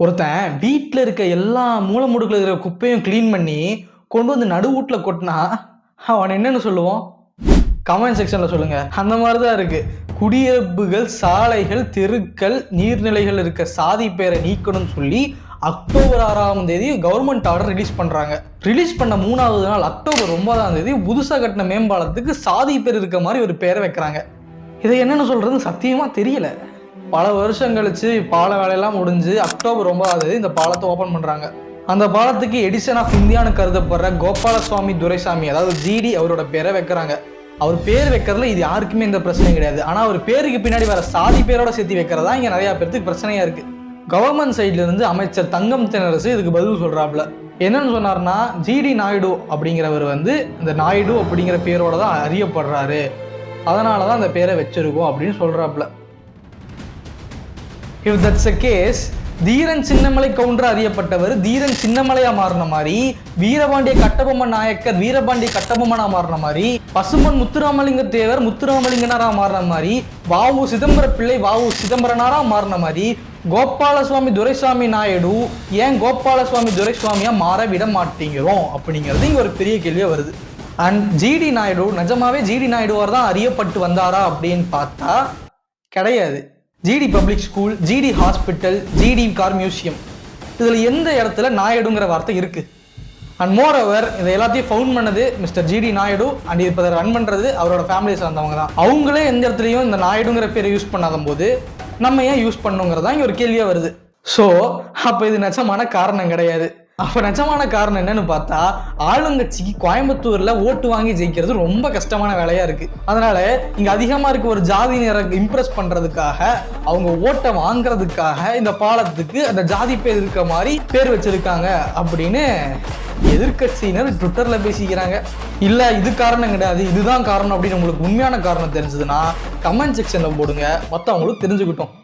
ஒருத்தன் வீட்டில் இருக்க எல்லா மூலை முடுக்கில் இருக்கிற குப்பையும் க்ளீன் பண்ணி கொண்டு வந்து நடுவூட்டில் கொட்டினா அவன் என்னன்னு சொல்லுவோம்? கமெண்ட் செக்ஷனில் சொல்லுங்க. அந்த மாதிரி தான் இருக்கு. குடியிருப்புகள், சாலைகள், தெருக்கள், நீர்நிலைகள் இருக்க சாதி பேரை நீக்கணும்னு சொல்லி அக்டோபர் 6ஆம் தேதி கவர்மெண்ட் ஆர்டர் ரிலீஸ் பண்றாங்க. ரிலீஸ் பண்ண 3வது நாள் அக்டோபர் 9ஆம் தேதி புதுசா கட்டின மேம்பாலத்துக்கு சாதி பேர் இருக்க மாதிரி ஒரு பேரை வைக்கிறாங்க. இதை என்னன்னு சொல்றது சத்தியமா தெரியல. பல வருஷம் கழிச்சு பால வேலையெல்லாம் முடிஞ்சு அக்டோபர் 9ஆம் தேதி இந்த பாலத்தை ஓபன் பண்றாங்க. அந்த பாலத்துக்கு எடிசன் ஆஃப் இந்தியான்னு கருதப்படுற கோபாலசுவாமி துரைசாமி, அதாவது ஜிடி, அவரோட பேரை வைக்கிறாங்க. அவர் பேர் வைக்கிறதுல இது யாருக்குமே இந்த பிரச்சனையும் கிடையாது. ஆனா அவர் பேருக்கு பின்னாடி வர சாதி பேரோட சேர்த்து வைக்கிறதா இங்க நிறைய பேருக்கு பிரச்சனையா இருக்கு. கவர்மெண்ட் சைட்ல இருந்து அமைச்சர் தங்கம் தென்னரசு இதுக்கு பதில் சொல்றாப்ல. என்னன்னு சொன்னார்னா, ஜிடி நாயுடு அப்படிங்கிறவர் இந்த நாயுடு அப்படிங்கிற பேரோட தான் அறியப்படுறாரு, அதனாலதான் அந்த பேரை வச்சிருக்கோம் அப்படின்னு சொல்றாப்ல. If that's a case, Dheeran Chinnamalai Gounder அறியப்பட்டவர் தீரன் சின்னமலையா மாறின மாதிரி, வீரபாண்டிய கட்டபொம்மன் நாயக்கர் வீரபாண்டிய கட்டபொம்மனா மாறின மாதிரி, பசும்பொன் முத்துராமலிங்க தேவர் முத்துராமலிங்கனாரா மாறின மாதிரி, வாவு சிதம்பர பிள்ளை வாவு சிதம்பரனாரா மாறின மாதிரி, கோபாலசுவாமி துரைசாமி நாயுடு ஏன் கோபாலசுவாமி துரைசுவாமியா மாற விட மாட்டேங்கிறோம் அப்படிங்கிறது இங்க ஒரு பெரிய கேள்வியா வருது. அண்ட் ஜிடி நாயுடு நிஜமாவே ஜிடி நாயுடுவார் தான் அறியப்பட்டு வந்தாரா அப்படின்னு பார்த்தா கிடையாது. GD public school, GD hospital, GD car museum, இதில் எந்த இடத்துல நாயுடுங்கிற வார்த்தை இருக்கு? அண்ட் மோர் ஓவர் இதை எல்லாத்தையும் ஃபவுண்ட் பண்ணது மிஸ்டர் ஜிடி நாயுடு. அண்ட் இப்போ அதை ரன் பண்ணுறது அவரோட ஃபேமிலியை சார்ந்தவங்க தான். அவங்களே எந்த இடத்துலையும் இந்த நாயுடுங்கிற பேரை யூஸ் பண்ணாத போது நம்ம ஏன் யூஸ் பண்ணுங்கிறதா இங்கே ஒரு கேள்வியாக வருது. ஸோ அப்போ இது நிஜமான காரணம் கிடையாது. அப்போ நிஜமான காரணம் என்னன்னு பார்த்தா, ஆளுங்கட்சிக்கு கோயம்புத்தூர்ல ஓட்டு வாங்கி ஜெயிக்கிறது ரொம்ப கஷ்டமான வேலையா இருக்கு. அதனால இங்க அதிகமா இருக்க ஒரு ஜாதியினரை இம்ப்ரெஸ் பண்றதுக்காக, அவங்க ஓட்டை வாங்குறதுக்காக இந்த பாலத்துக்கு அந்த ஜாதி பேர் இருக்க மாதிரி பேர் வச்சிருக்காங்க அப்படின்னு எதிர்கட்சியினர் ட்விட்டர்ல பேசிக்கிறாங்க. இல்ல இது காரணம் கிடையாது, இதுதான் காரணம் அப்படின்னு உங்களுக்கு உண்மையான காரணம் தெரிஞ்சதுன்னா கமெண்ட் செக்ஷன்ல போடுங்க, மற்றவங்களுக்கு தெரிஞ்சுக்கிட்டோம்.